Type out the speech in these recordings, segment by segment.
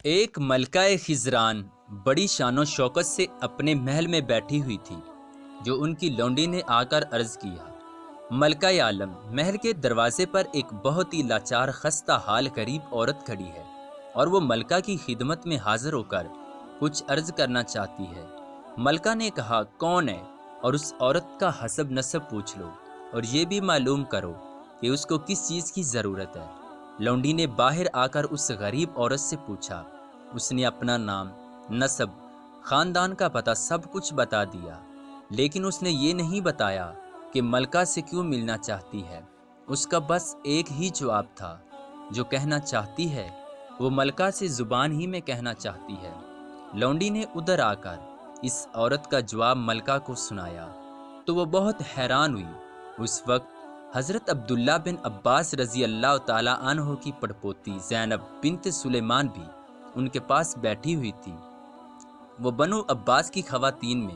ایک ملکہ خزران بڑی شان و شوکت سے اپنے محل میں بیٹھی ہوئی تھی، جو ان کی لونڈی نے آ کر عرض کیا، ملکہ عالم، محل کے دروازے پر ایک بہت ہی لاچار خستہ حال غریب عورت کھڑی ہے اور وہ ملکہ کی خدمت میں حاضر ہو کر کچھ عرض کرنا چاہتی ہے۔ ملکہ نے کہا، کون ہے؟ اور اس عورت کا حسب نسب پوچھ لو اور یہ بھی معلوم کرو کہ اس کو کس چیز کی ضرورت ہے۔ لونڈی نے باہر آ کر اس غریب عورت سے پوچھا۔ اس نے اپنا نام، نسب، خاندان کا پتہ سب کچھ بتا دیا، لیکن اس نے یہ نہیں بتایا کہ ملکہ سے کیوں ملنا چاہتی ہے۔ اس کا بس ایک ہی جواب تھا، جو کہنا چاہتی ہے وہ ملکہ سے زبان ہی میں کہنا چاہتی ہے۔ لونڈی نے ادھر آ کر اس عورت کا جواب ملکہ کو سنایا تو وہ بہت حیران ہوئی۔ اس وقت حضرت عبداللہ بن عباس رضی اللہ تعالیٰ عنہ کی پڑپوتی زینب بنت سلیمان بھی ان کے پاس بیٹھی ہوئی تھی۔ وہ بنو عباس کی خواتین میں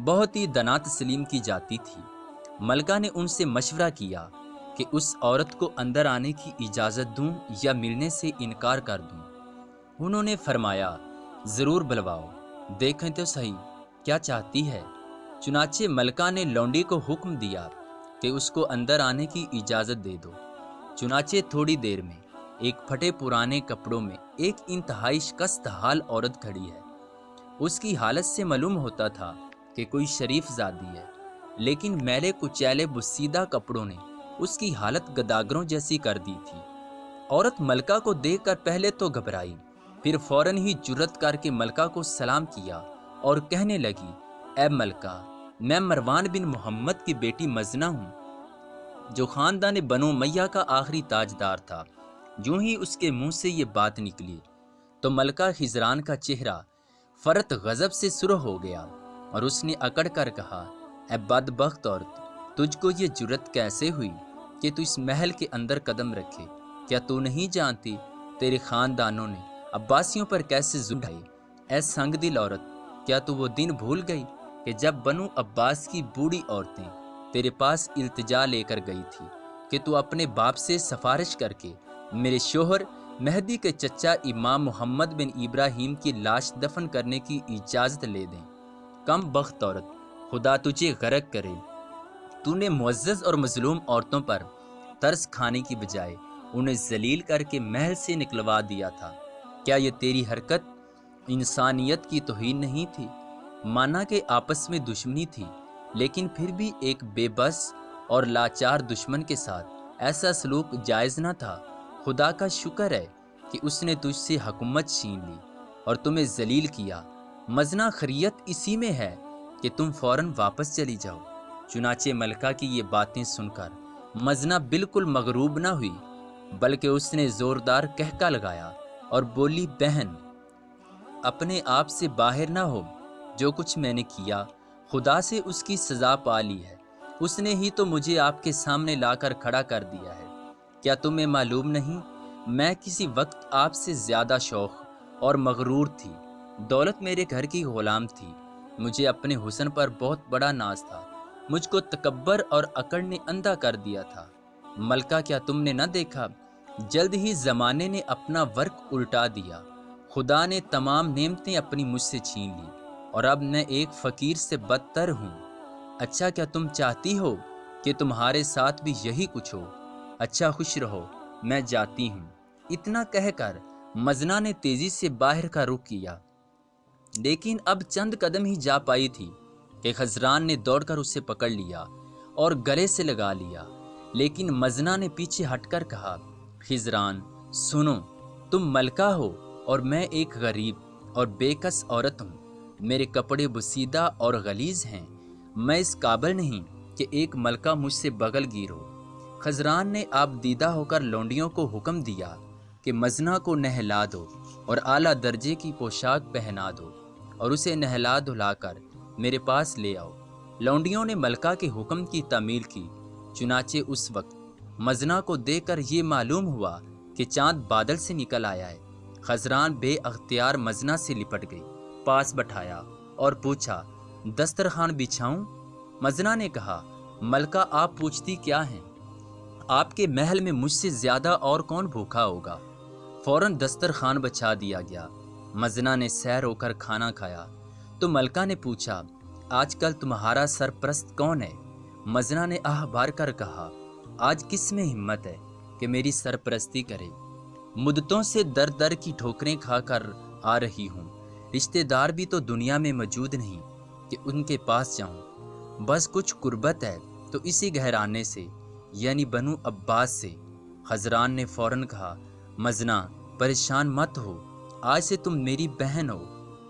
بہت ہی دنا تسلیم کی جاتی تھی۔ ملکہ نے ان سے مشورہ کیا کہ اس عورت کو اندر آنے کی اجازت دوں یا ملنے سے انکار کر دوں۔ انہوں نے فرمایا، ضرور بلواؤ، دیکھیں تو صحیح کیا چاہتی ہے۔ چنانچہ ملکہ نے لونڈی کو حکم دیا کہ اس کو اندر آنے کی اجازت دے دو۔ چنانچہ تھوڑی دیر میں ایک پھٹے پرانے کپڑوں میں ایک انتہائی شکست حال عورت کھڑی ہے۔ اس کی حالت سے معلوم ہوتا تھا کہ کوئی شریف زادی ہے، لیکن میلے کچیلے بسیدہ کپڑوں نے اس کی حالت گداگروں جیسی کر دی تھی۔ عورت ملکہ کو دیکھ کر پہلے تو گھبرائی، پھر فوراً ہی جرأت کر کے ملکہ کو سلام کیا اور کہنے لگی، اے ملکہ، میں مروان بن محمد کی بیٹی مزنہ ہوں، جو خاندان بنو امیہ کا آخری تاجدار تھا۔ جو ہی اس کے منہ سے یہ بات نکلی تو ملکہ خزران کا چہرہ فرت غضب سے سرخ ہو گیا اور اس نے اکڑ کر کہا، اے بدبخت عورت، تجھ کو یہ جرأت کیسے ہوئی کہ تو اس محل کے اندر قدم رکھے؟ کیا تو نہیں جانتی تیرے خاندانوں نے عباسیوں پر کیسے ظلم ڈھائے؟ اے سنگ دل عورت، کیا تو وہ دن بھول گئی کہ جب بنو عباس کی بوڑھی عورتیں تیرے پاس التجا لے کر گئی تھی کہ تو اپنے باپ سے سفارش کر کے میرے شوہر مہدی کے چچا امام محمد بن ابراہیم کی لاش دفن کرنے کی اجازت لے دیں؟ کم بخت عورت، خدا تجھے غرق کرے، تو نے معزز اور مظلوم عورتوں پر ترس کھانے کی بجائے انہیں ذلیل کر کے محل سے نکلوا دیا تھا۔ کیا یہ تیری حرکت انسانیت کی توہین نہیں تھی؟ مانا کہ آپس میں دشمنی تھی، لیکن پھر بھی ایک بے بس اور لاچار دشمن کے ساتھ ایسا سلوک جائز نہ تھا۔ خدا کا شکر ہے کہ اس نے تجھ سے حکومت چھین لی اور تمہیں ذلیل کیا۔ مزنہ خریت اسی میں ہے کہ تم فوراً واپس چلی جاؤ۔ چنانچہ ملکہ کی یہ باتیں سن کر مزنہ بالکل مغروب نہ ہوئی، بلکہ اس نے زوردار کہکا لگایا اور بولی، بہن، اپنے آپ سے باہر نہ ہو۔ جو کچھ میں نے کیا خدا سے اس کی سزا پا لی ہے۔ اس نے ہی تو مجھے آپ کے سامنے لا کر کھڑا کر دیا ہے۔ کیا تمہیں معلوم نہیں، میں کسی وقت آپ سے زیادہ شوخ اور مغرور تھی۔ دولت میرے گھر کی غلام تھی۔ مجھے اپنے حسن پر بہت بڑا ناز تھا۔ مجھ کو تکبر اور اکڑ نے اندھا کر دیا تھا۔ ملکہ، کیا تم نے نہ دیکھا، جلد ہی زمانے نے اپنا ورق الٹا دیا۔ خدا نے تمام نعمتیں اپنی مجھ سے چھین لی اور اب میں ایک فقیر سے بدتر ہوں۔ اچھا، کیا تم چاہتی ہو کہ تمہارے ساتھ بھی یہی کچھ ہو؟ اچھا، خوش رہو، میں جاتی ہوں۔ اتنا کہہ کر مزنہ نے تیزی سے باہر کا رخ کیا، لیکن اب چند قدم ہی جا پائی تھی کہ خزران نے دوڑ کر اسے پکڑ لیا اور گلے سے لگا لیا۔ لیکن مزنہ نے پیچھے ہٹ کر کہا، خزران، سنو، تم ملکہ ہو اور میں ایک غریب اور بے کس عورت ہوں۔ میرے کپڑے بسیدہ اور غلیظ ہیں۔ میں اس قابل نہیں کہ ایک ملکہ مجھ سے بغل گیر ہو۔ خزران نے آپ دیدہ ہو کر لونڈیوں کو حکم دیا کہ مزنہ کو نہلا دو اور اعلیٰ درجے کی پوشاک پہنا دو اور اسے نہلا دھلا کر میرے پاس لے آؤ۔ لونڈیوں نے ملکہ کے حکم کی تعمیل کی۔ چنانچہ اس وقت مزنہ کو دیکھ کر یہ معلوم ہوا کہ چاند بادل سے نکل آیا ہے۔ خزران بے اختیار مزنہ سے لپٹ گئی، پاس بٹھایا اور پوچھا، دسترخوان بچھاؤں؟ مزنہ نے کہا، ملکہ، آپ پوچھتی کیا ہیں؟ آپ کے محل میں مجھ سے زیادہ اور کون بھوکا ہوگا؟ فوراً دسترخوان بچھا دیا گیا۔ مزنہ نے سیر ہو کر کھانا کھایا تو ملکہ نے پوچھا، آج کل تمہارا سرپرست کون ہے؟ مزنہ نے آہ بھر کر کہا، آج کس میں ہمت ہے کہ میری سرپرستی کرے؟ مدتوں سے در در کی ٹھوکریں کھا کر آ رہی ہوں، رشتہ دار بھی تو دنیا میں موجود نہیں کہ ان کے پاس جاؤں، بس کچھ قربت ہے تو اسی گھرانے سے یعنی بنو عباس سے۔ خضران نے فوراً کہا، مزنہ پریشان مت ہو، آج سے تم میری بہن ہو،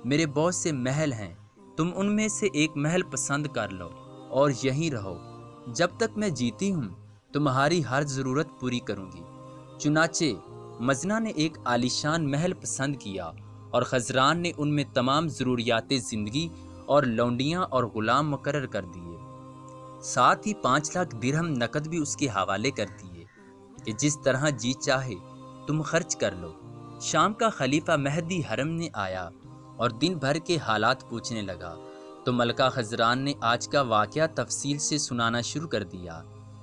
میرے بہت سے محل ہیں، تم ان میں سے ایک محل پسند کر لو اور یہیں رہو، جب تک میں جیتی ہوں تمہاری ہر ضرورت پوری کروں گی۔ چنانچہ مزنہ نے ایک عالیشان محل پسند کیا اور خضران نے ان میں تمام ضروریات زندگی اور لونڈیاں اور غلام مقرر کر دیے، ساتھ ہی 5 لاکھ درہم نقد بھی اس کے حوالے کر دیے کہ جس طرح جی چاہے تم خرچ کر لو۔ شام کا خلیفہ مہدی حرم نے آیا اور دن بھر کے حالات پوچھنے لگا تو ملکہ خضران نے آج کا واقعہ تفصیل سے سنانا شروع کر دیا۔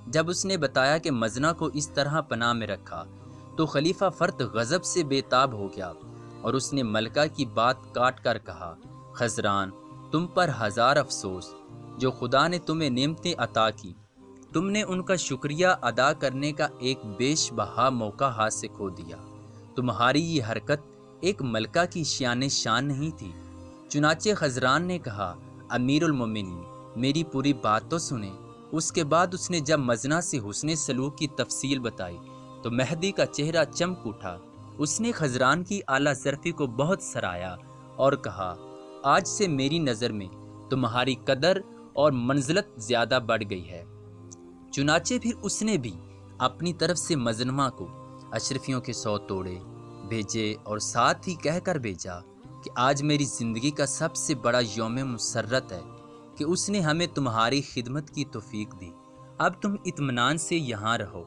جب اس نے بتایا کہ مزنہ کو اس طرح پناہ میں رکھا تو خلیفہ فرد غضب سے بے تاب ہو گیا اور اس نے ملکہ کی بات کاٹ کر کہا، خضران تم پر ہزار افسوس، جو خدا نے تمہیں نعمتیں عطا کی، تم نے ان کا شکریہ ادا کرنے کا ایک بیش بہا موقع ہاتھ سے کھو دیا۔ تمہاری یہ حرکت ایک ملکہ کی شان نہیں تھی۔ چنانچہ خضران نے کہا، امیر المومنین میری پوری بات تو سنیں۔ اس کے بعد اس نے جب مزنہ سے حسن سلوک کی تفصیل بتائی تو مہدی کا چہرہ چمک اٹھا۔ اس نے خضران کی اعلیٰ ظرفی کو بہت سراہا اور کہا، آج سے میری نظر میں تمہاری قدر اور منزلت زیادہ بڑھ گئی ہے۔ چنانچہ پھر اس نے بھی اپنی طرف سے مظلومہ کو اشرفیوں کے 100 توڑے بھیجے اور ساتھ ہی کہہ کر بھیجا کہ آج میری زندگی کا سب سے بڑا یوم مسرت ہے کہ اس نے ہمیں تمہاری خدمت کی توفیق دی، اب تم اطمینان سے یہاں رہو۔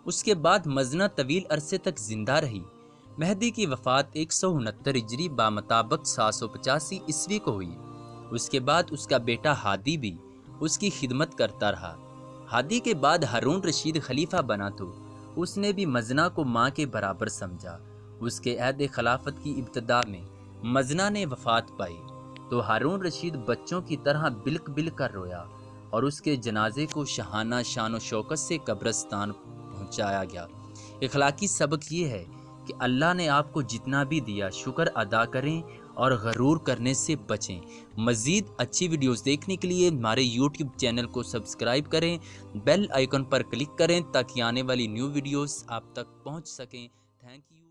اس کے بعد مزنہ طویل عرصے تک زندہ رہی۔ مہدی کی وفات 169 ہجری بامطابق 785 عیسوی کو ہوئی۔ اس کے بعد اس کا بیٹا ہادی بھی اس کی خدمت کرتا رہا۔ ہادی کے بعد ہارون رشید خلیفہ بنا تو اس نے بھی مزنہ کو ماں کے برابر سمجھا۔ اس کے عہد خلافت کی ابتدا میں مزنہ نے وفات پائی تو ہارون رشید بچوں کی طرح بلک بل کر رویا اور اس کے جنازے کو شاہانہ شان و شوکت سے قبرستان پہنچایا گیا۔ اخلاقی سبق یہ ہے کہ اللہ نے آپ کو جتنا بھی دیا شکر ادا کریں اور غرور کرنے سے بچیں۔ مزید اچھی ویڈیوز دیکھنے کے لیے ہمارے یوٹیوب چینل کو سبسکرائب کریں، بیل آئیکن پر کلک کریں تاکہ آنے والی نیو ویڈیوز آپ تک پہنچ سکیں۔ Thank you.